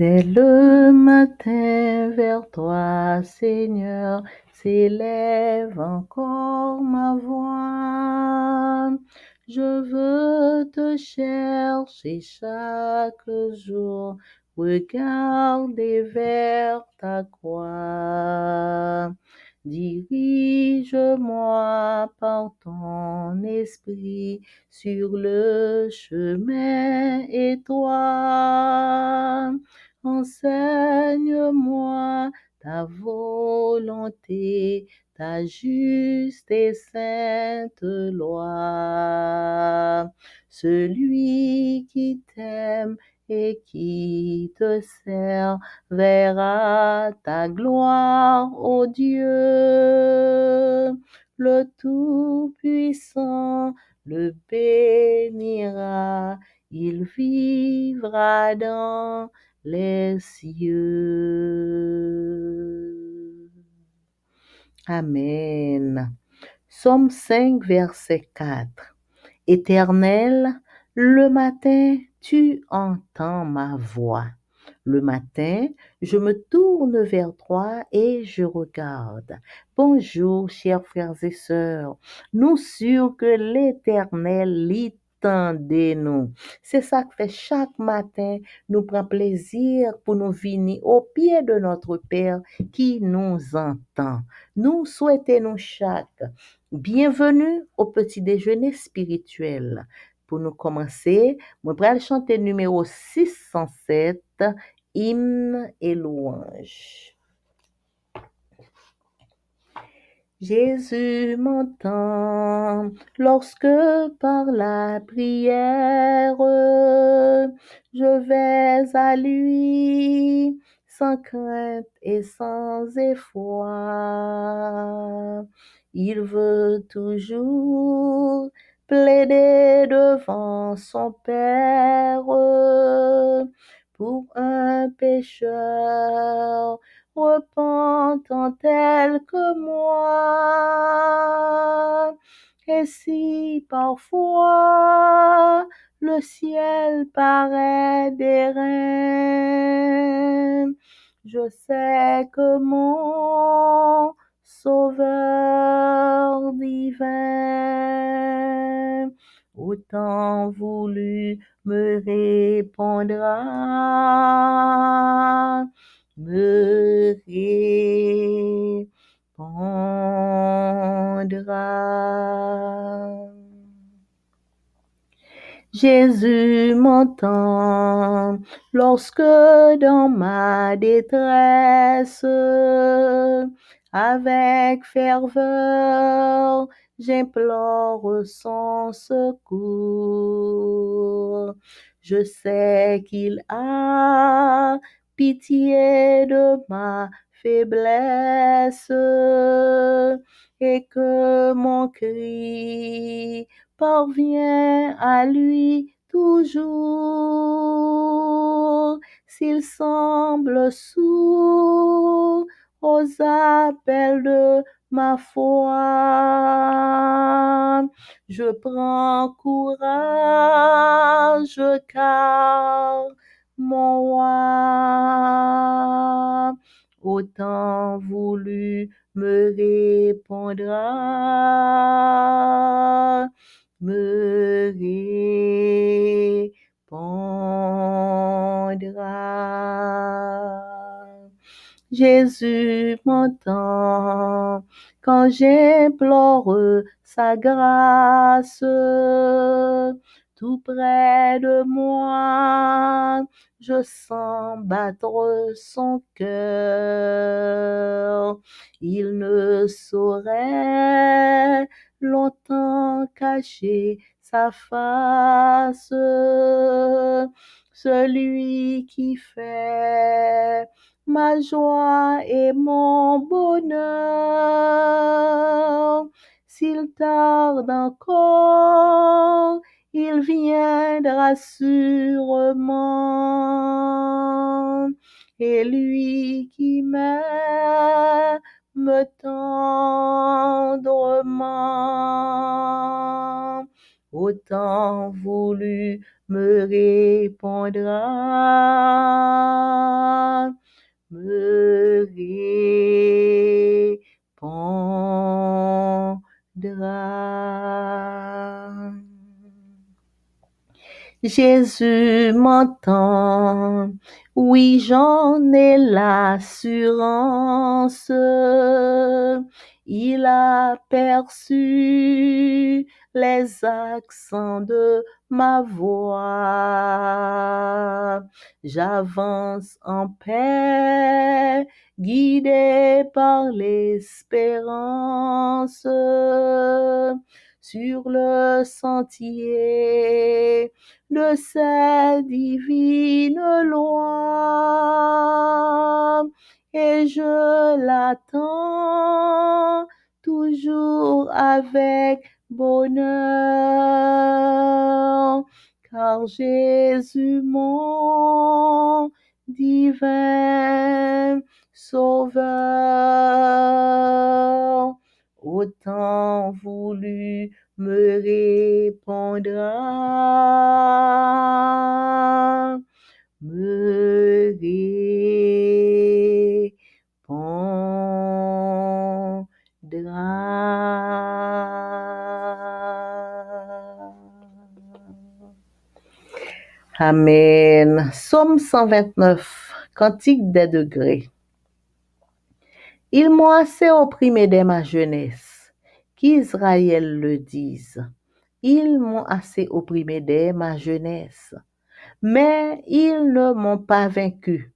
Dès le matin vers toi, Seigneur, s'élève encore ma voix. Je veux te chercher chaque jour, regarder vers ta croix. Dirige-moi par ton esprit sur le chemin étroit. Enseigne-moi ta volonté, ta juste et sainte loi. Celui qui t'aime et qui te sert verra ta gloire, ô Dieu. Le Tout-Puissant le bénira, il vivra dans les cieux. Amen. Psaume 5, verset 4. Éternel, le matin, tu entends ma voix. Le matin, je me tourne vers toi et je regarde. Bonjour, chers frères et sœurs. Nous sûrs que l'Éternel lit nous. C'est ça que fait chaque matin, nous prend plaisir pour nous venir au pied de notre Père qui nous entend. Nous souhaitons chaque bienvenue au petit déjeuner spirituel. Pour nous commencer, je vais chanter numéro 607, hymne et louange. Jésus m'entend lorsque par la prière je vais à lui sans crainte et sans effroi. Il veut toujours plaider devant son Père pour un pécheur repentant tel que moi. Et si parfois le ciel paraît d'airain, je sais que mon Sauveur divin, autant voulu me répondra, me répondra. Jésus m'entend lorsque dans ma détresse, avec ferveur, j'implore son secours. Je sais qu'il a pitié de ma faiblesse et que mon cri parvient à lui toujours. S'il semble sourd aux appels de ma foi, je prends courage car mon roi autant voulu me répondra, me répondra. Jésus m'entend quand j'implore sa grâce. Tout près de moi, je sens battre son cœur. Il ne saurait longtemps cacher sa face. Celui qui fait ma joie et mon bonheur. S'il tarde encore, il viendra sûrement. Et lui qui m'aime tendrement, autant voulu me répondra, me répondra. Jésus m'entend, oui, j'en ai l'assurance. Il a perçu les accents de ma voix. J'avance en paix, guidé par l'espérance, sur le sentier de cette divine loi, et je l'attends toujours avec bonheur, car Jésus mon divin Sauveur, autant voulu me répondra, me répondra. Amen. Psaume 129, Cantique des degrés. Ils m'ont assez opprimé dès ma jeunesse, qu'Israël le dise. Ils m'ont assez opprimé dès ma jeunesse, mais ils ne m'ont pas vaincu.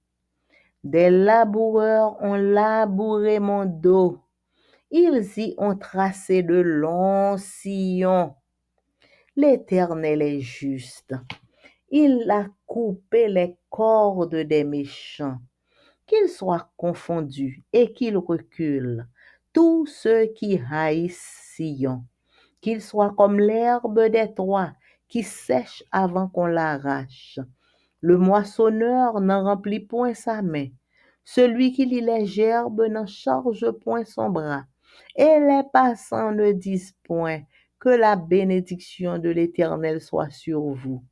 Des laboureurs ont labouré mon dos. Ils y ont tracé de longs sillons. L'Éternel est juste. Il a coupé les cordes des méchants. Qu'ils soient confondus et qu'ils reculent, tous ceux qui haïssent Sion. Qu'ils soient comme l'herbe des toits qui sèche avant qu'on l'arrache. Le moissonneur n'en remplit point sa main. Celui qui lit les gerbes n'en charge point son bras. Et les passants ne disent point que la bénédiction de l'Éternel soit sur vous.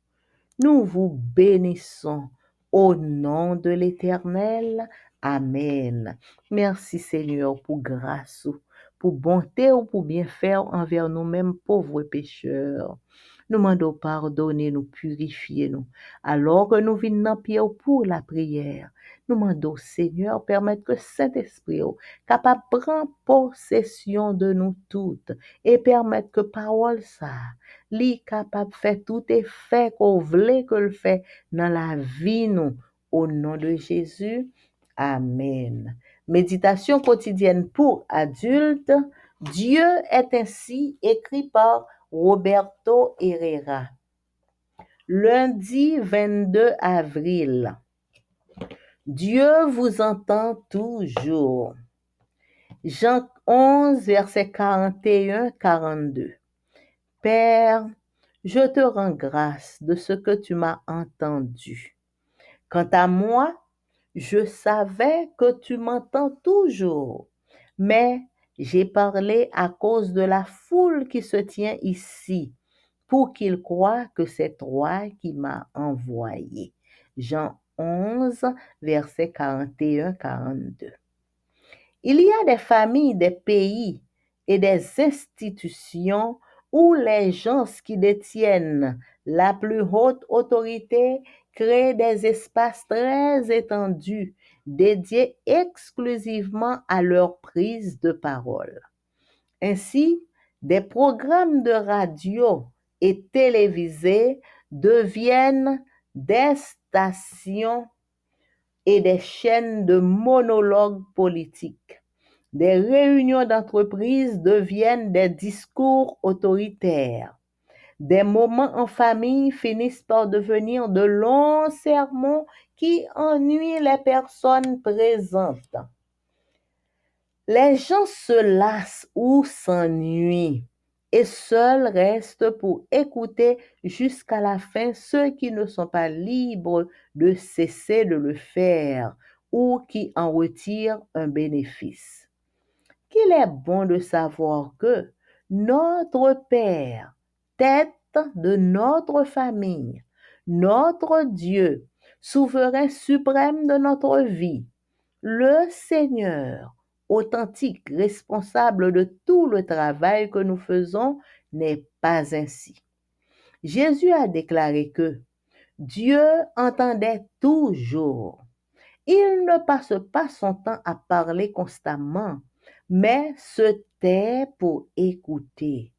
Nous vous bénissons au nom de l'Éternel. Amen. Merci Seigneur pour grâce, pour bonté ou pour bien faire envers nous-mêmes pauvres pécheurs. Nous demandons pardonner, nous purifier nous. Alors que nous venons pied pour la prière, nous demandons Seigneur permettre que Saint-Esprit capable de prendre possession de nous toutes et permettre que parole ça li capable de faire tout effet qu'on voulait que le fait dans la vie nous. Au nom de Jésus, Amen. Méditation quotidienne pour adultes. Dieu est ainsi, écrit par Roberto Herrera. Lundi 22 avril. Dieu vous entend toujours. Jean 11, verset 41-42. Père, je te rends grâce de ce que tu m'as entendu. Quant à moi, je savais que tu m'entends toujours, mais j'ai parlé à cause de la foule qui se tient ici, pour qu'ils croient que c'est toi qui m'as envoyé. Jean 11, verset 41-42. Il y a des familles, des pays et des institutions où les gens qui détiennent la plus haute autorité créent des espaces très étendus dédiés exclusivement à leur prise de parole. Ainsi, des programmes de radio et télévisés deviennent des stations et des chaînes de monologues politiques. Des réunions d'entreprise deviennent des discours autoritaires. Des moments en famille finissent par devenir de longs sermons qui ennuient les personnes présentes. Les gens se lassent ou s'ennuient et seuls restent pour écouter jusqu'à la fin ceux qui ne sont pas libres de cesser de le faire ou qui en retirent un bénéfice. Qu'il est bon de savoir que notre Père, tête de notre famille, notre Dieu, souverain suprême de notre vie, le Seigneur, authentique, responsable de tout le travail que nous faisons, n'est pas ainsi. Jésus a déclaré que Dieu entendait toujours. Il ne passe pas son temps à parler constamment, mais se tait pour écouter.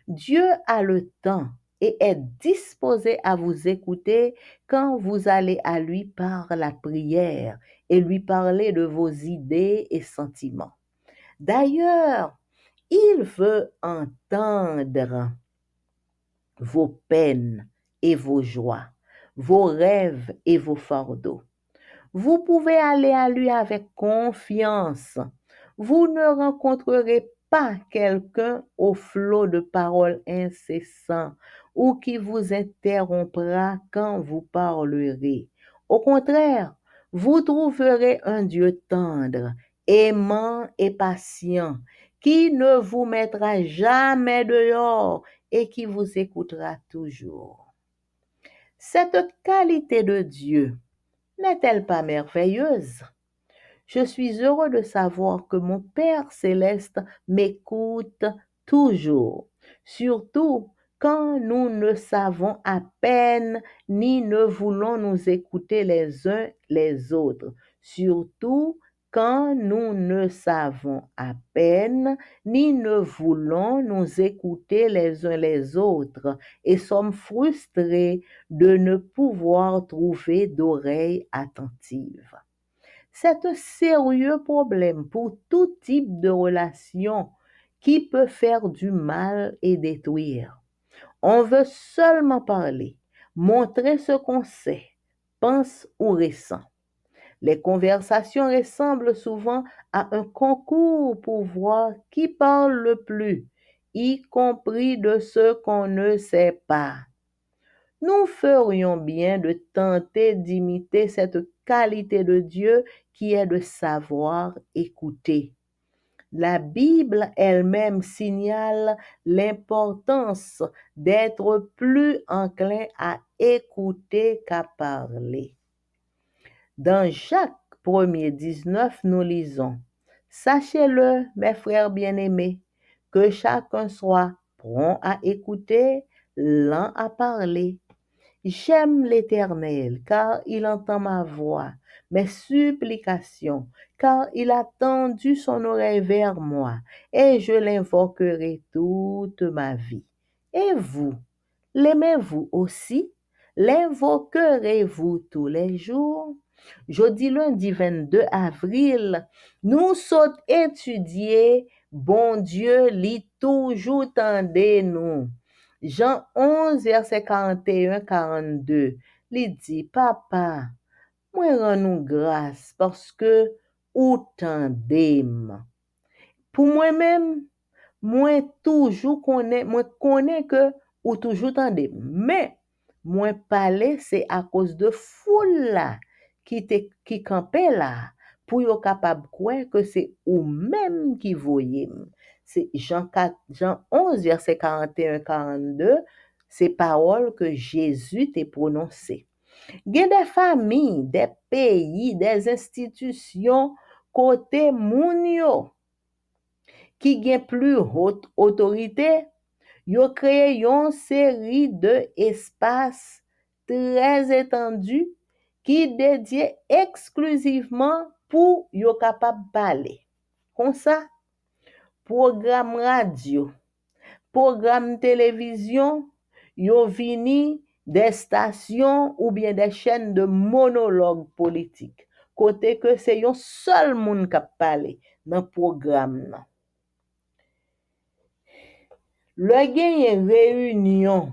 Dieu a le temps et est disposé à vous écouter quand vous allez à lui par la prière et lui parler de vos idées et sentiments. D'ailleurs, il veut entendre vos peines et vos joies, vos rêves et vos fardeaux. Vous pouvez aller à lui avec confiance. Vous ne rencontrerez pas quelqu'un au flot de paroles incessants ou qui vous interrompra quand vous parlerez. Au contraire, vous trouverez un Dieu tendre, aimant et patient, qui ne vous mettra jamais dehors et qui vous écoutera toujours. Cette qualité de Dieu n'est-elle pas merveilleuse? Je suis heureux de savoir que mon Père céleste m'écoute toujours, surtout quand nous ne savons à peine ni ne voulons nous écouter les uns les autres, surtout quand nous ne savons à peine ni ne voulons nous écouter les uns les autres et sommes frustrés de ne pouvoir trouver d'oreilles attentives. C'est un sérieux problème pour tout type de relation qui peut faire du mal et détruire. On veut seulement parler, montrer ce qu'on sait, pense ou ressent. Les conversations ressemblent souvent à un concours pour voir qui parle le plus, y compris de ce qu'on ne sait pas. Nous ferions bien de tenter d'imiter cette qualité de Dieu qui est de savoir écouter. La Bible elle-même signale l'importance d'être plus enclin à écouter qu'à parler. Dans Jacques 1er 19, nous lisons: Sachez-le, mes frères bien-aimés, que chacun soit prompt à écouter, lent à parler. J'aime l'Éternel, car il entend ma voix, mes supplications, car il a tendu son oreille vers moi, et je l'invoquerai toute ma vie. Et vous, l'aimez-vous aussi? L'invoquerez-vous tous les jours? Jeudi lundi 22 avril, nous sommes étudiés, bon Dieu lit toujours tendez nous. Jean 11, verset 41-42, li dit, Papa, moi rends nous grâce parce que ou tendez-moi. Pour moi-même, moi connais que ou toujours tendez, mais moi parler c'est à cause de foule là qui campait là pour yo capable croire que c'est ou même qui voyez. C'est Jean 11 verset 41-42, ces paroles que Jésus t'a prononcées. Il y a des familles, des pays, des institutions côté moun yo qui gen plus haute autorité, yo créé une série de espaces très étendus qui dédiés exclusivement pour yo capable parler. Comme ça, programme radio, programme télévision, yo vini des stations ou bien des chaînes de monologues politiques. Côté que c'est yon seul moun qui parler dans programme nan. Le gen réunion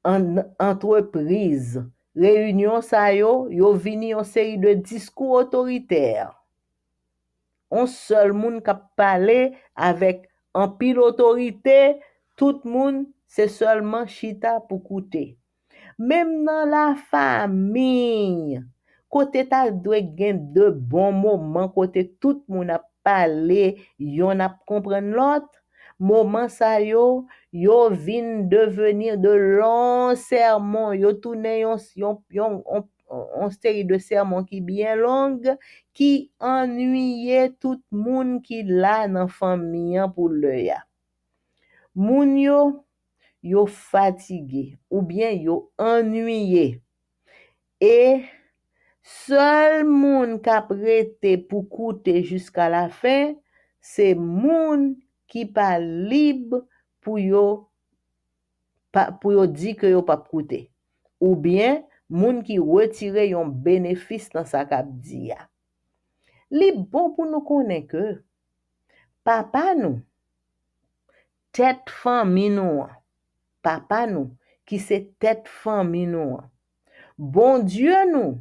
en entreprise, réunion sa yo vini yon série de discours autoritaires. On seul moun qui parler avec en pile autorité, tout moun c'est seulement chita pour écouter. Même dans la famille, côté ta doit gen de bons moments côté tout moun a parler, yon a comprendre l'autre. moment ça yo vin devenir de longs sermons, yo tourne yon série de sermons qui bien longue, qui ennuyait tout moun qui là dans famille pour le ya. Moun yo fatigué ou bien yo ennuyé. Et seul moun qui a prêté pour coûter jusqu'à la fin, c'est moun qui pas libre pour yo dire que yo pas coûter. Ou bien moun qui retire yon bénéfice dans sa k'ap di ya. Li bon pour nous connaître que papa nous tête famille nous, papa nous qui c'est tête famille nous. Bon Dieu nous,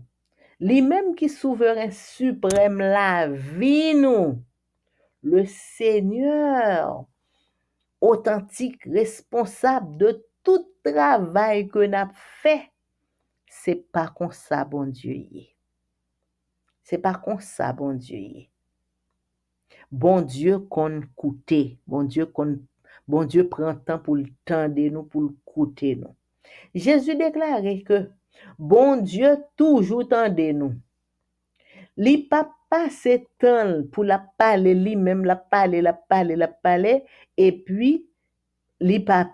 lui-même qui souverain suprême la vie nous, le Seigneur authentique responsable de tout travail que n'a fait, c'est pas comme ça bon Dieu y. C'est pas comme ça bon Dieu y. Bon Dieu qu'on coûter, bon Dieu prend temps pour le tendre nous, pour le coûter nous. Jésus déclarait que bon Dieu toujours tende nous. Li pa passe temps pour la parler lui-même, la parler et puis li pa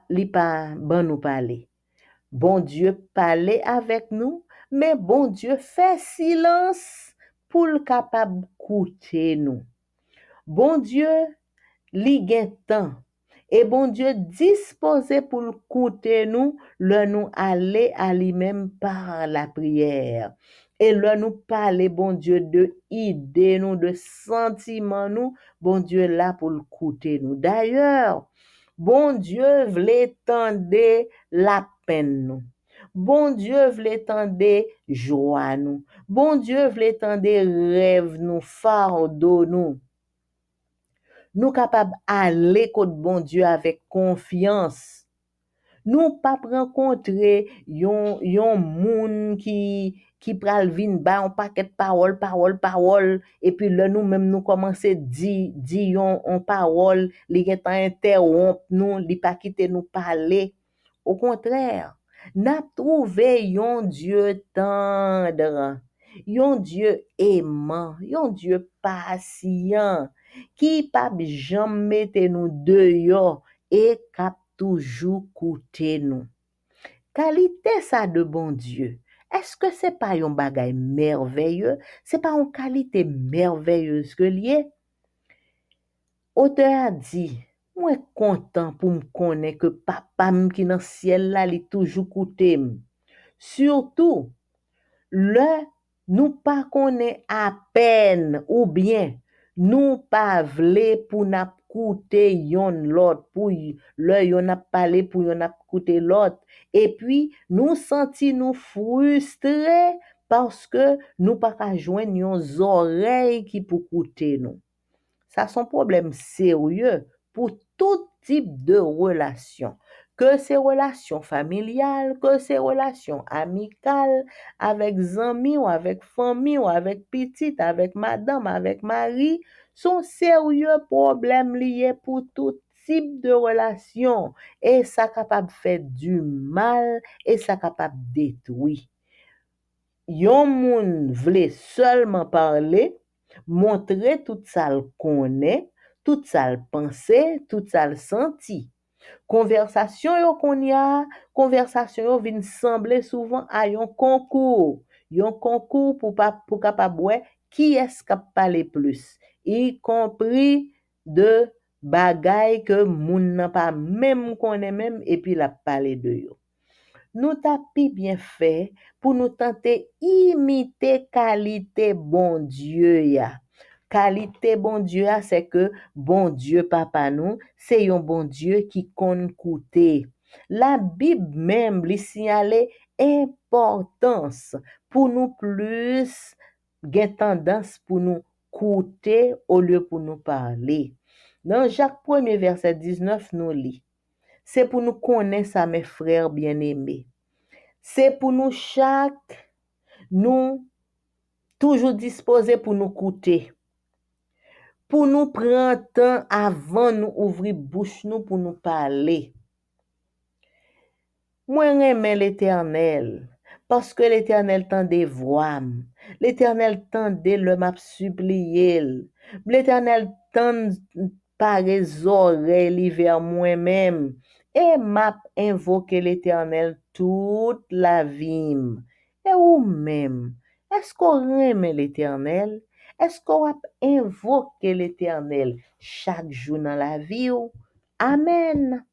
ban nous parler. Bon Dieu parlait avec nous, mais bon Dieu fait silence pour le capable écouter nous. Bon Dieu li gen temps et bon Dieu disposé pour écouter nous, le nous aller à lui-même par la prière. Et le nous parler, bon Dieu, de idées nous, de sentiments nous, bon Dieu là pour écouter nous. D'ailleurs, bon Dieu voulait tendre la peine nous. Bon Dieu voulait tendre joie nous. Bon Dieu voulait tendre rêve nous, fardeau nous. Nous capables aller côté bon Dieu avec confiance. Nous pas rencontrer yon moun qui pral vinn ba un paquet parole et puis là nous même nous commencer di yon parole li gen tan interrompre nous li pas quitter nous parler. Au contraire, n'a trouvé yon Dieu tendre, yon Dieu aimant, yon Dieu patient qui pas jamais mette nous dehors et cap toujours coûter nous. Qualité ça de bon Dieu. Est-ce que c'est pas un bagay merveilleux? C'est pas une qualité merveilleuse que lié? Auteur a dit, moi content pour me connaître que papa qui dans ciel là, il toujours coûter. Surtout, le nous pas connaît à peine ou bien nous pas vle pour n'a coûter yon l'autre pour le yon a parlé pour yon a coûter l'autre et puis nous senti nous frustrés parce que nous pas ka joindre yon oreilles qui pour coûter nous. Ça son problème sérieux pour tout type de relation. Que c'est relations familiales, que c'est relations amicales, avec amis ou avec famille ou avec petite, avec madame, avec mari, sont sérieux problèmes liés pour tout type de relation et ça capable faire du mal et ça capable détruire. Yon moun vle seulement parler, montrer tout ça le connaît, tout ça le penser, tout ça le senti. Conversation yo qu'on y a, conversation yo vin sembler souvent à yon concours pour capable qui est-ce qui parler plus, y compris de bagay que moun n'a pas même connaît même et puis la parler de yo. Nous tapi bien fait pour nous tenter imiter qualité bon Dieu ya. Qualité bon Dieu a, c'est que bon Dieu papa nous, c'est un bon Dieu qui compte coûter. La Bible même lui signale importance pour nous plus gen tendance pour nous coûter au lieu pour nous parler. Dans Jacques 1er verset 19 nous lit. C'est pour nous connaître ça mes frères bien-aimés. C'est pour nous chaque nous toujours disposés pour nous coûter. pour nous prendre temps avant nous ouvrir bouche nous pour nous parler. Moi, j'aime l'Éternel, parce que l'Éternel tendait voix. L'Éternel tendait le m'a supplié. L'Éternel tend par les oreilles vers moi-même. Et m'a invoqué l'Éternel toute la vie. Et ou même, est-ce qu'on aime l'Éternel? Est-ce qu'on a invoqué l'Éternel chaque jour dans la vie? Amen.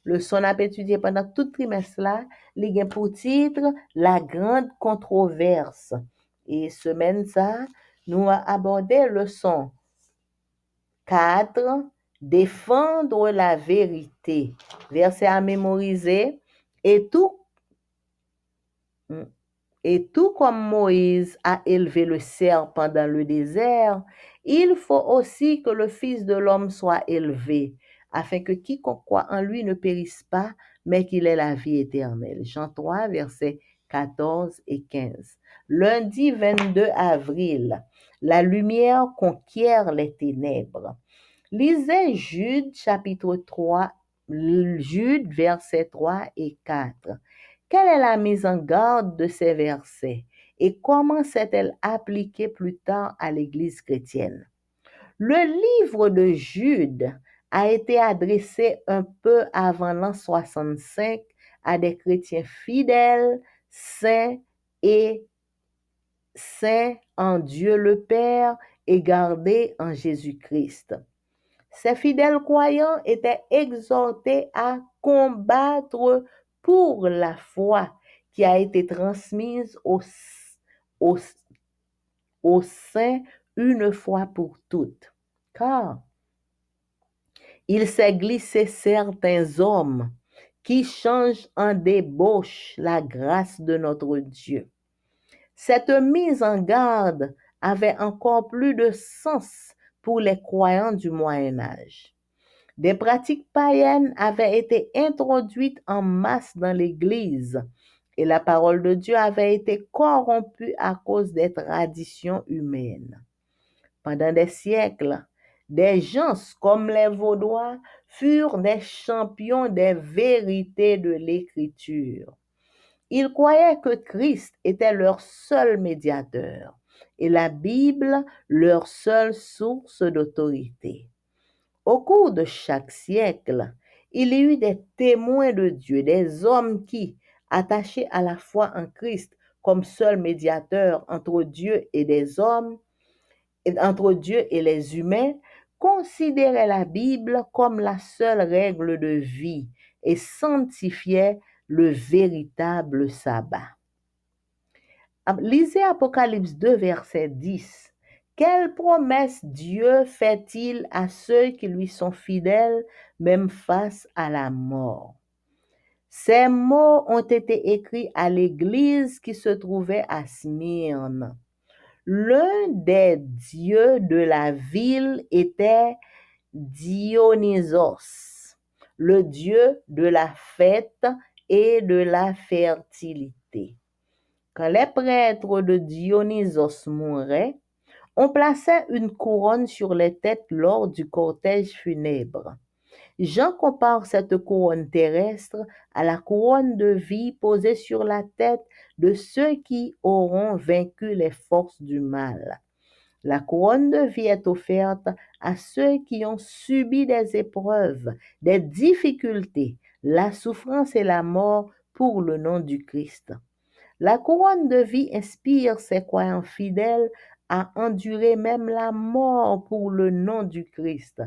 Le son a étudié pendant tout trimestre là, il y a pour titre La grande controverse. Et semaine ça, nous a abordé le son 4, défendre la vérité. Verset à mémoriser. Et tout, et tout comme Moïse a élevé le serpent dans le désert, il faut aussi que le Fils de l'homme soit élevé, afin que quiconque croit en lui ne périsse pas, mais qu'il ait la vie éternelle. Jean 3, versets 14 et 15. Lundi 22 avril, la lumière conquiert les ténèbres. Lisez Jude chapitre 3, Jude versets 3 et 4. Quelle est la mise en garde de ces versets et comment s'est-elle appliquée plus tard à l'Église chrétienne? Le livre de Jude a été adressé un peu avant l'an 65 à des chrétiens fidèles, saints et saints en Dieu le Père et gardés en Jésus-Christ. Ces fidèles croyants étaient exhortés à combattre pour la foi qui a été transmise aux, aux saints une fois pour toutes. Car il s'est glissé certains hommes qui changent en débauche la grâce de notre Dieu. Cette mise en garde avait encore plus de sens pour les croyants du Moyen Âge. Des pratiques païennes avaient été introduites en masse dans l'Église et la parole de Dieu avait été corrompue à cause des traditions humaines. Pendant des siècles, des gens comme les Vaudois furent des champions des vérités de l'Écriture. Ils croyaient que Christ était leur seul médiateur et la Bible leur seule source d'autorité. Au cours de chaque siècle, il y eut des témoins de Dieu, des hommes qui, attachés à la foi en Christ comme seul médiateur entre Dieu et des hommes, entre Dieu et les humains, considéraient la Bible comme la seule règle de vie et sanctifiaient le véritable sabbat. Lisez Apocalypse 2, verset 10. Quelle promesse Dieu fait-il à ceux qui lui sont fidèles, même face à la mort? Ces mots ont été écrits à l'église qui se trouvait à Smyrne. L'un des dieux de la ville était Dionysos, le dieu de la fête et de la fertilité. Quand les prêtres de Dionysos mouraient, on plaçait une couronne sur les têtes lors du cortège funèbre. Jean compare cette couronne terrestre à la couronne de vie posée sur la tête de ceux qui auront vaincu les forces du mal. La couronne de vie est offerte à ceux qui ont subi des épreuves, des difficultés, la souffrance et la mort pour le nom du Christ. La couronne de vie inspire ses croyants fidèles à endurer même la mort pour le nom du Christ.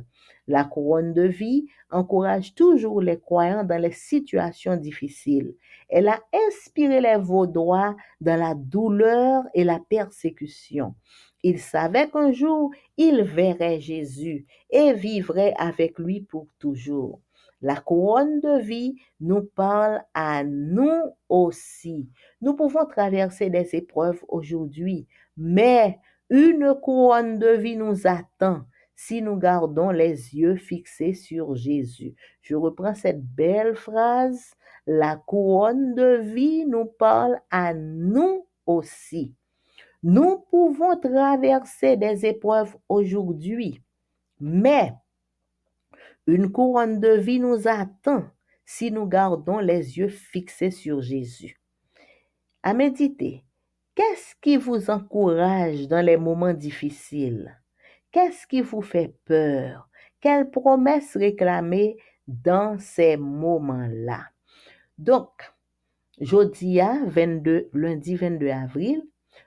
La couronne de vie encourage toujours les croyants dans les situations difficiles. Elle a inspiré les Vaudois dans la douleur et la persécution. Ils savaient qu'un jour, ils verraient Jésus et vivraient avec lui pour toujours. La couronne de vie nous parle à nous aussi. Nous pouvons traverser des épreuves aujourd'hui, mais une couronne de vie nous attend si nous gardons les yeux fixés sur Jésus. Je reprends cette belle phrase. La couronne de vie nous parle à nous aussi. Nous pouvons traverser des épreuves aujourd'hui, Mais une couronne de vie nous attend si nous gardons les yeux fixés sur Jésus. À méditer, qu'est-ce qui vous encourage dans les moments difficiles? Qu'est-ce qui vous fait peur? Quelles promesses réclamer dans ces moments-là? Donc, lundi 22 avril,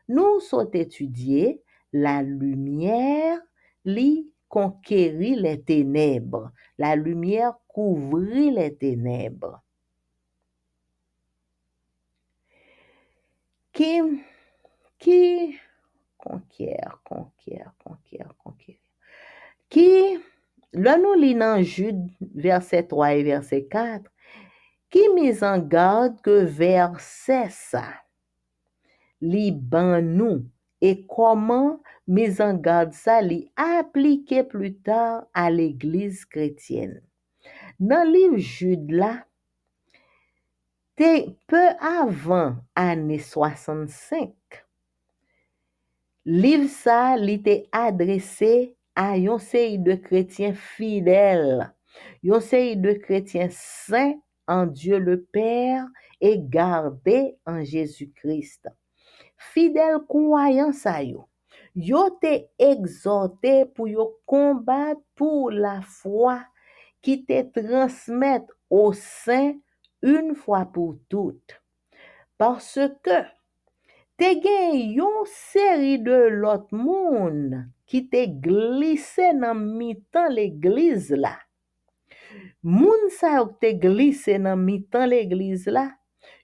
nous sommes étudier la lumière li conquérit les ténèbres. La lumière couvrit les ténèbres. Qui conquiert. Qui, là nous lisons Jude, verset 3 et verset 4, qui mise en garde que verset ça, li ban nous, et comment mise en garde ça li appliqué plus tard à l'église chrétienne. Dans le livre Jude là, peu avant année 65, livre ça li était adressé à yon série de chrétiens fidèles, yon série de chrétiens saints en Dieu le Père et gardés en Jésus-Christ. Fidèles croyants sa yo te exhorté pour yo combattre pour la foi qui te transmette aux saints une fois pour toutes. Parce que te gen yon série de l'autre monde qui te glissé dans mi-temps l'église là. Moun sa yo te glissé dans mi-temps l'église là,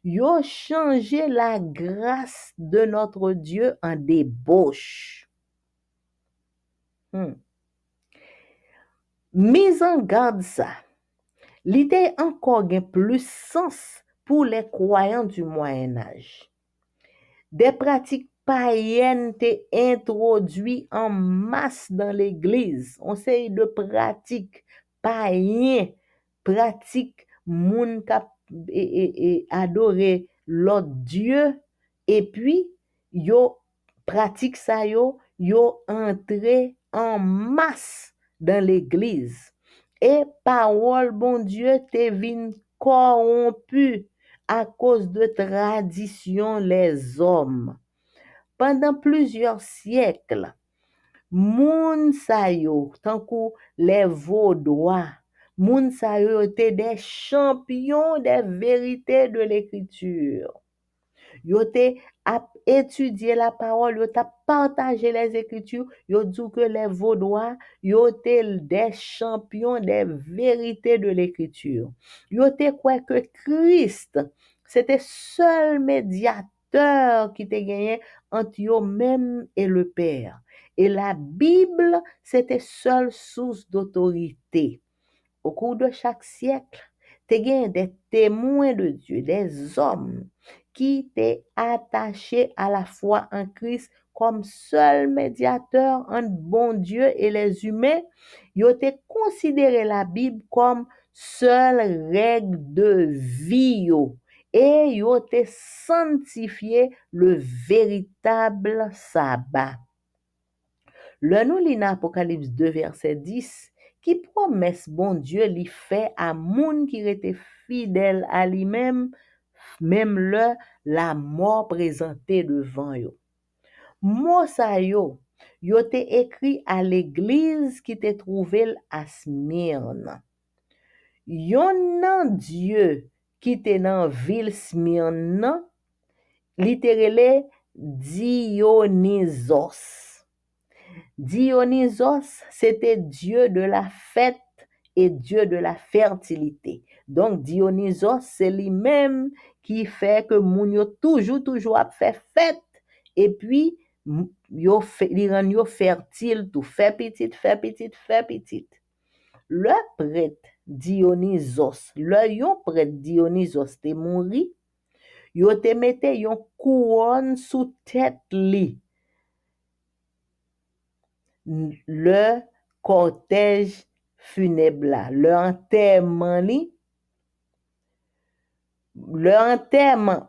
yo changé la grâce de notre Dieu en débauche. Mise en garde ça, l'idée encore gen plus sens pour les croyants du Moyen-Âge. Des pratiques païennes étaient introduites en masse dans l'église. On sait de pratiques païennes, pratiques moun k'ap adorer l'autre Dieu, et puis yo pratique ça yo entré en masse dans l'église. Et parole bon Dieu te vin corrompu à cause de tradition les hommes. Pendant plusieurs siècles, moun sa yo, tankou les Vaudois, moun sa yo étaient des champions des vérités de l'écriture. Yo te étudié la parole, yo t'a partagé les écritures, yo dit que les Vaudois, yo te des champions des vérités de l'écriture. Yo te croit que Christ, c'était seul médiateur qui te gagné entre yo même et le Père. Et la Bible, c'était seule source d'autorité. Au cours de chaque siècle, te gagné des témoins de Dieu, des hommes qui étaient attachés à la foi en Christ comme seul médiateur entre bon Dieu et les humains. Ils ont considéré la Bible comme seule règle de vie et ils ont sanctifié le véritable sabbat. Le nous lit dans Apocalypse 2 verset 10 qui promesse bon Dieu li fait à moun qui était fidèle à lui-même même la mort présentée devant yo. Mot sa yo te écrit à l'église qui te trouvé à Smyrne. Yon nan Dieu qui te dans ville Smyrne, littéralement Dionysos. Dionysos, c'était Dieu de la fête et Dieu de la fertilité. Donc Dionysos, c'est lui-même qui fait que moun yo toujours a fait fête et puis yo li rend yo fertile tout, fait petite. Le prêtre Dionysos, yon prêtre Dionysos te mouri, yo te mette yon couronne sous tête li. Le cortège funèbre, le enterrement,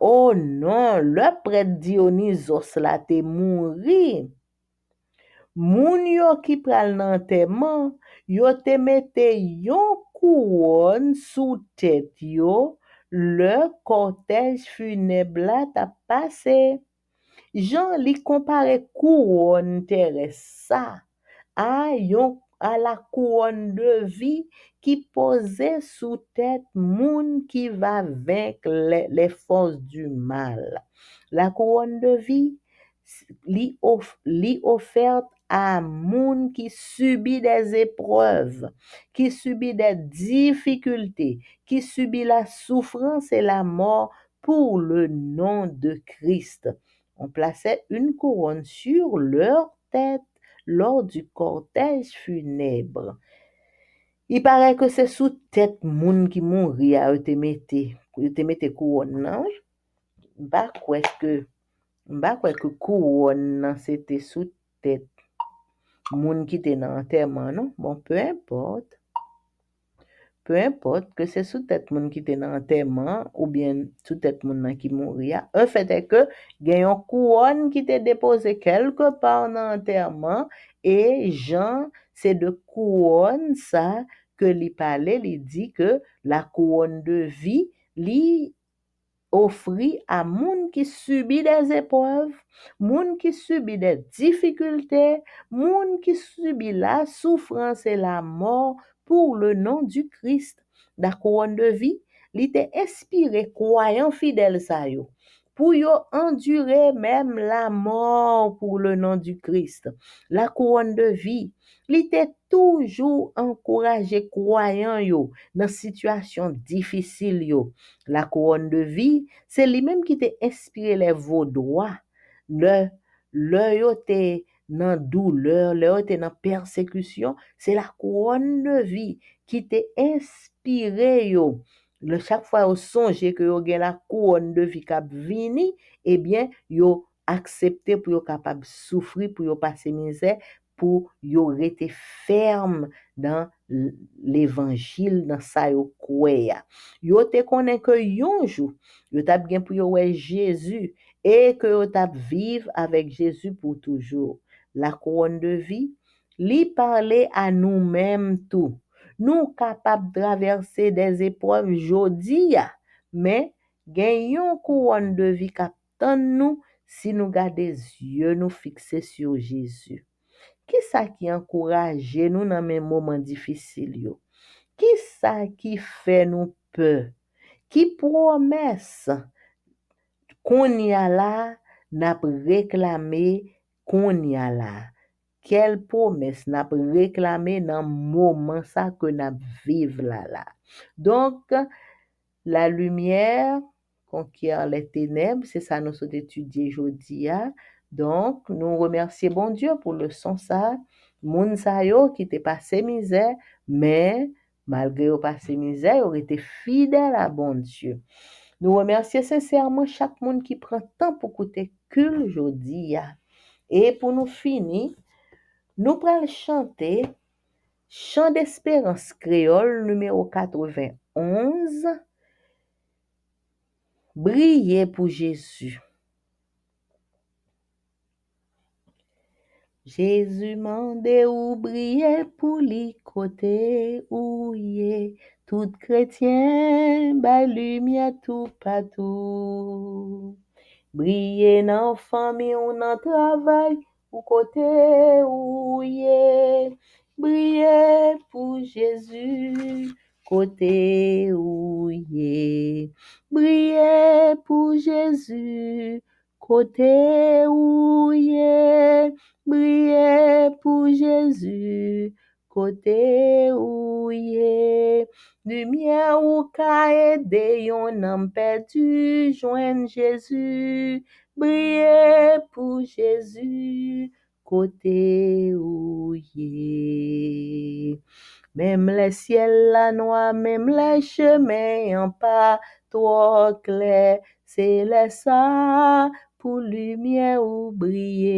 oh non, le prêtre Dionysos là te mouri. moun yo qui pral nan enterrement, yo te mette yon couronne sous tête yo, le cortège funèbre la t'a passé. Jean li compare couronne terrestre ça à la couronne de vie qui posait sous tête moun qui va vaincre les forces du mal. La couronne de vie li offerte à moun qui subit des épreuves, qui subit des difficultés, qui subit la souffrance et la mort pour le nom de Christ. On plaçait une couronne sur leur tête lors du cortège funèbre. Il paraît que c'est sous tête moun qui mourit à te mette couronne nan. M'pa kwe que couronne nan c'était sous tête moun qui te nan enterrement non. Bon, peu importe que c'est sous tête moun qui te nan enterrement ou bien sous tête moun nan qui mourit. Un fait est que gen yon couronne qui te déposé quelque part nan enterrement et Jean c'est de couronne ça que li parle, li dit que la couronne de vie li offrit à moun qui subit des épreuves, moun qui subit des difficultés, moun qui subit la souffrance et la mort pour le nom du Christ. La couronne de vie, li te inspiré croyant fidèle sa yo, pour yo endurer même la mort pour le nom du Christ. La couronne de vie, li te toujours encouragé croyant yo dans situation difficile yo. La couronne de vie, c'est lui-même qui t'a inspiré les vaudois. Le yo te dans douleur, le yo te dans persécution, c'est la couronne de vie qui t'a inspiré yo. Chaque fois yo songe que yo gen la couronne de vie k'ap vini, eh bien yo accepter pour yo capable souffrir, pour yo passer misère, pour yo rester ferme dans l'évangile, dans ça yo croya. Yo te connaît que yon jour, yo t'a bien pour yo ouais Jésus et que yo t'a vivre avec Jésus pour toujours. La couronne de vie, li parler à nous-mêmes tout. Nous capables de traverser des épreuves jodi ya, mais gen yon couronne de vie qui attend nous si nous gardons les yeux nous fixés sur Jésus. Qui ça qui encourage nous dans mes moments difficiles yo? Qui ça qui fait nous peur? Qui promesse qu'on y a là, n'a réclamé qu'on y a là? Quelle promesse n'a réclamé dans moment ça que n'a vivre là? Donc, la lumière conquiert les ténèbres, c'est ça nous sommes étudier aujourd'hui. Donc, nous remercions bon Dieu pour le son ça, moun sa yo qui t'est passé misère, mais malgré au passé misère, ils ont été fidèles à bon Dieu. Nous remercions sincèrement chaque monde qui prend temps pour écouter cul aujourd'hui. Et pour nous finir, nous allons chanter Chant d'espérance créole numéro 91. Briller pour Jésus. Jésus mande ou briller pour li côté ou yé. Tout chrétien, ba lumière tout partout. Briller dans famille ou dans travail, ou côté ou yé. Briller pour Jésus, côté ou yé. Briller pour Jésus, côté où yé. Briller pour Jésus, côté où yé. Lumière ou ka aider yon homme perdu, joindre Jésus. Briller pour Jésus, côté où yé. Même les ciels la noix, même les chemins en pas trop clair, c'est le ça pour lumière ou briller.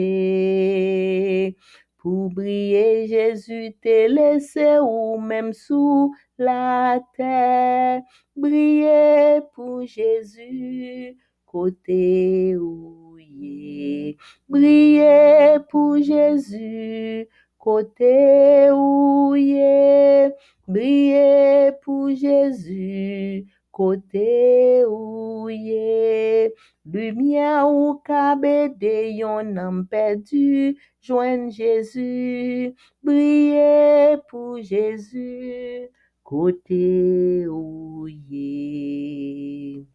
Pour briller, Jésus t'est laissé ou même sous la terre. Briller pour Jésus, côté où ye. Brillez pour Jésus, côté où ye. Brillez pour Jésus, côté où ye. Lumière ou cabe de yon âme perdu, joigne Jésus. Brillez pour Jésus, côté où ye.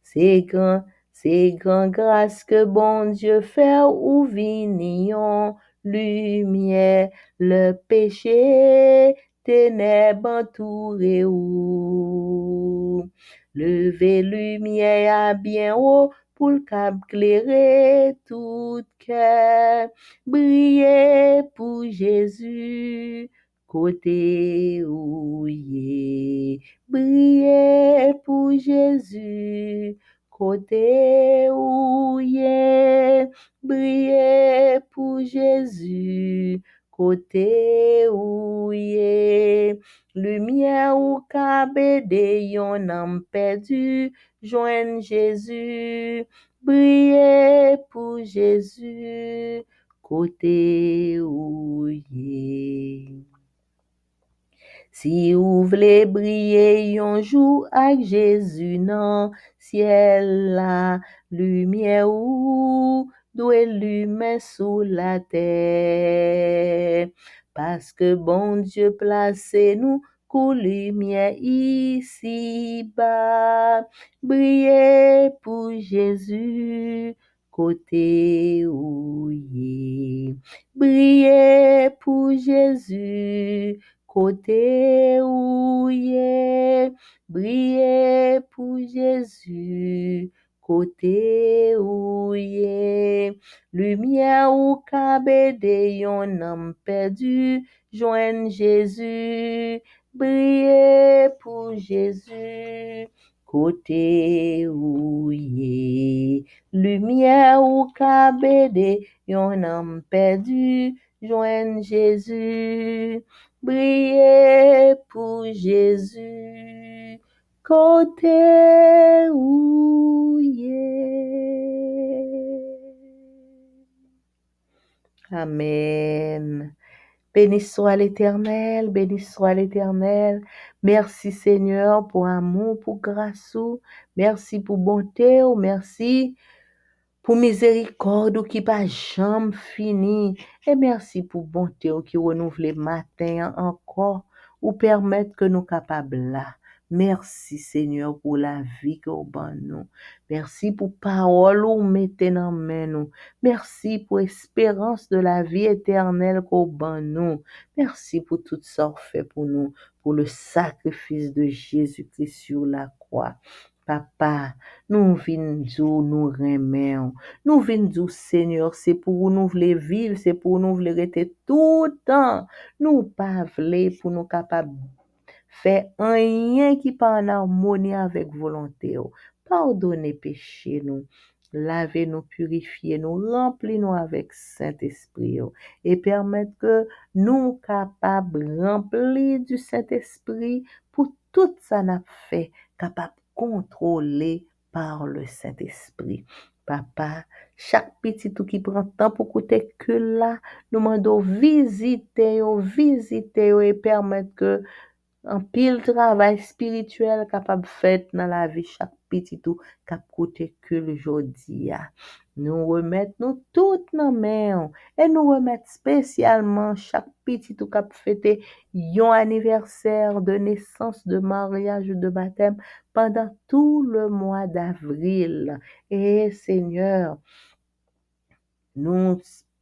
C'est grand grâce que bon Dieu fait ou vignon, lumière, le péché, ténèbres entouré ou. Levez lumière à bien haut pour le cap clairer tout cœur. Brillez pour Jésus, côté où ye. Brillez pour Jésus, côté où ye. Brillez pour Jésus, côté où ye. Lumière ou cabe de yon âme perdu, joigne Jésus. Brillez pour Jésus, côté où ye. Si vous voulez briller un jour avec Jésus dans ciel la lumière ou doit lumer sous la terre. Parce que bon Dieu place nous pour lumière ici-bas. Brillez pour Jésus, côté où ye. Brillez pour Jésus, côté où ye. Brillez pour Jésus, côté où ye. Lumière ou cabe de yon âme perdu, joigne Jésus. Brillez pour Jésus, côté où ye. Lumière ou cabe de yon âme perdu, joigne Jésus. Brillez pour Jésus, côté où ye. Amen. Béni soit l'Éternel, béni soit l'Éternel. Merci Seigneur pour amour, pour grâce. Merci pour bonté, merci pour miséricorde qui pas jamais fini. Et merci pour bonté qui renouvelle matin encore ou permettre que nous capables là. Merci Seigneur pour la vie que vous donne nous. Merci pour parole ou mettez dans main nous. Merci pour espérance de la vie éternelle que vous donne nous. Merci pour tout ça fait pour nous, pour le sacrifice de Jésus-Christ sur la croix. Papa, nous venons dire nous remercions. Nous venons dire Seigneur, c'est pour nous voulons vivre, c'est pour nous voulons rester tout le temps. Nous pas voulons pour nous capables faire rien qui pas en harmonie avec volonté. Pardonnez péché nous. Lavez-nous, purifiez-nous, remplis-nous avec Saint-Esprit et permettre que nous capables remplis du Saint-Esprit pour tout ça n'a fait, capable contrôler par le Saint-Esprit. Papa, chaque petit tout qui prend temps pour écouter que là, nous demandons visiter et permettre que un pile travail spirituel capable fait dans la vie chaque petit tout cap côté que le jodi a. Nous remettre nous toutes nos mains et nous remettre spécialement chaque petit tout cap fêter un anniversaire de naissance, de mariage, de baptême pendant tout le mois d'avril. Et Seigneur, nous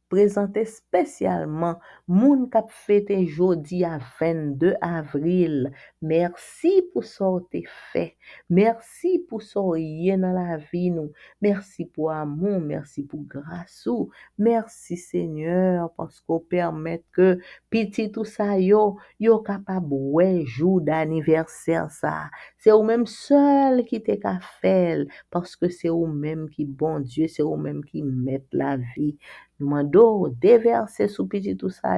présenter spécialement moun k'ap fêté jodi à 22 avril. Merci pour ça que fait. Merci pour ça y dans la vie nous. Merci pour amour, merci pour grâce. Merci Seigneur parce qu'on permet que petit tout ça yo capable ouais jour d'anniversaire ça. C'est ou même seul qui te ka fait parce que c'est ou même qui bon Dieu, c'est ou même qui met la vie. Nous demandons déverser sous petit tout ça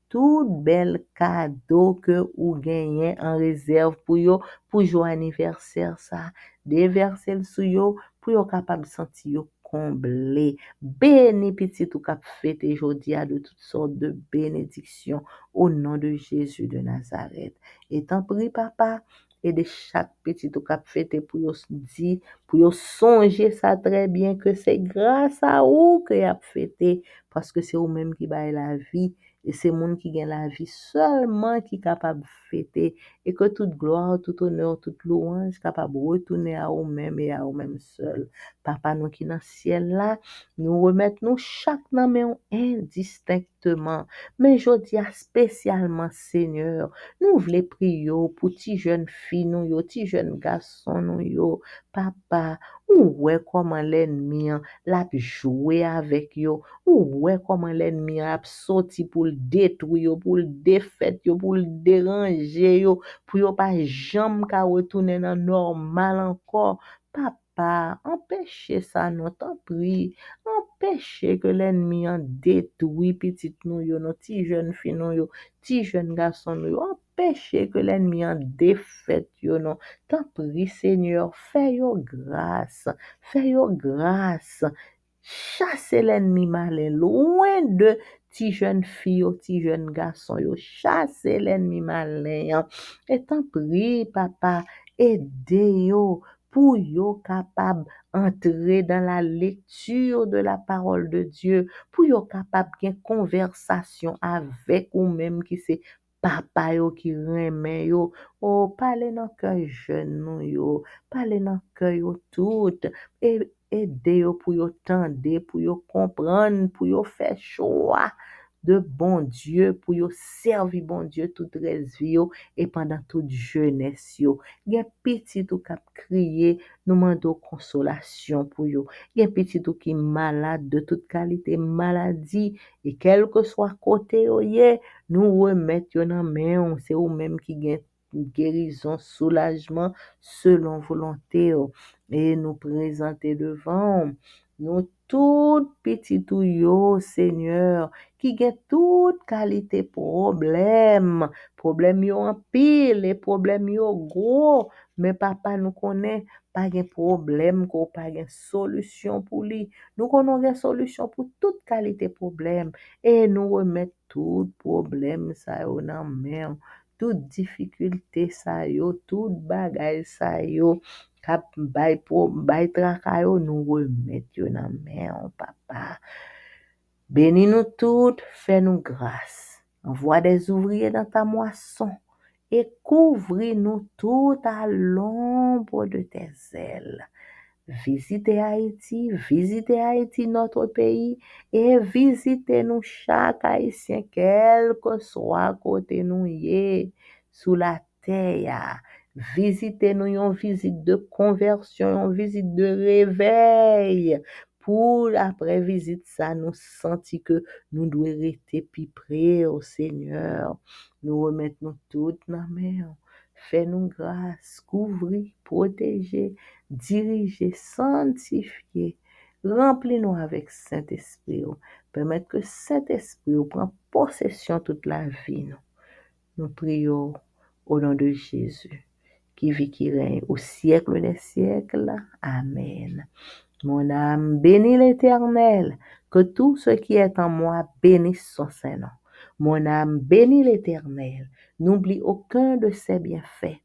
tout bel cadeau que ou gagnez en réserve pour yo pour jour anniversaire ça. Déverser le sous yo pour yo capable sentir yo comblé. Bénis petit ou cap fêté jodia de toutes sortes de bénédictions au nom de Jésus de Nazareth. Et t'en prie, papa, et de chaque petit ou cap fêté pour yo dire, pour yo songer ça très bien que c'est grâce à vous que y a fêté parce que c'est vous même qui baille la vie et c'est monde qui gagne la vie seulement qui est capable de fêter et que toute gloire, tout honneur, toute louange capable de retourner à vous-même et à vous-même seul. Papa, nous qui dans le ciel là, nous remettons chaque nom indistinctement. Mais je dis spécialement, Seigneur, nous voulons prier pour ti jeune fille, nous, yo, ti jeune garçon, nous, yo, papa, ou ouais comment l'ennemi l'a joué avec yo, ou ouais comment l'ennemi a sorti pour le détruire, pour le défaire, pour le déranger, yo, pour yo pas jamais qu'à retourner dans normal encore. Papa, empêchez ça, nous t'en prie. Empêchez que l'ennemi en détruit petit nous, yo, nos petits jeunes filles, nous, yo, petits jeunes garçons, nous, yo. Empêchez que l'ennemi en défaite, yo, non. T'en prie, Seigneur, fais-yo grâce. Fais-yo grâce. Chassez l'ennemi malin loin de ti jeune fille, ti jeune garçon, yo. Chassez l'ennemi malin. Et t'en prie, papa, aidez yo pour yo capable entrer dans la lecture de la parole de Dieu, pour yo capable de conversation avec ou même qui c'est papa yo qui remet yo. Oh, parlez dans cœur jeune nou yo, parlez dans cœur yo tout, et aider yo pour yo tendre, pour yo comprendre, pour yo faire choix de bon Dieu, pour yo servir bon Dieu toute vie yo, et pendant toute jeunesse yo. Gen petit ou k'ap crier, nous mandons consolation pour yo. Gen petit ou qui malade de toute qualité maladie, et quel que soit côté yo ye, nous remettre yo dans main, c'est ou même qui gen guérison, soulagement selon volonté yo. Et nous présenter devant nous tout petit ou yo, Seigneur, qui gen toute qualité problème yo en pile, les problèmes yo gros, mais papa nous connaît pas de problème, ko pas de solution pour lui. Nous connaissons solution pour toute qualité problème et nous remettre tout problème ça yo dans main, toute difficulté ça yo, tout bagay ça yo k'ap bay traka yo, nous remettre yo dans main, papa. Bénis nous toutes, fais-nous grâce. Envoie des ouvriers dans ta moisson et couvris-nous tout à l'ombre de tes ailes. Visitez Haïti, notre pays, et visitez-nous chaque Haïtien, quel que soit côté nous y sous la terre. Visitez-nous une visite de conversion, une visite de réveil. Pour après visite ça, nous sentir que nous devons rester plus près au Seigneur. Nous remettons tout dans la main. Fais-nous grâce, couvrir, protéger, diriger, sanctifier. Remplis-nous avec Saint-Esprit. Permettre que Saint-Esprit prenne possession de toute la vie. Nous prions au nom de Jésus, qui vit, qui règne au siècle des siècles. Amen. Mon âme bénit l'Éternel, que tout ce qui est en moi bénisse son Saint-Nom. Mon âme bénit l'Éternel, n'oublie aucun de ses bienfaits.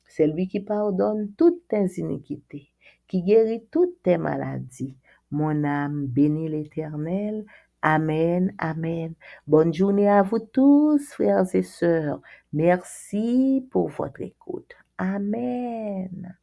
C'est lui qui pardonne toutes tes iniquités, qui guérit toutes tes maladies. Mon âme bénit l'Éternel. Amen, amen. Bonne journée à vous tous, frères et sœurs. Merci pour votre écoute. Amen.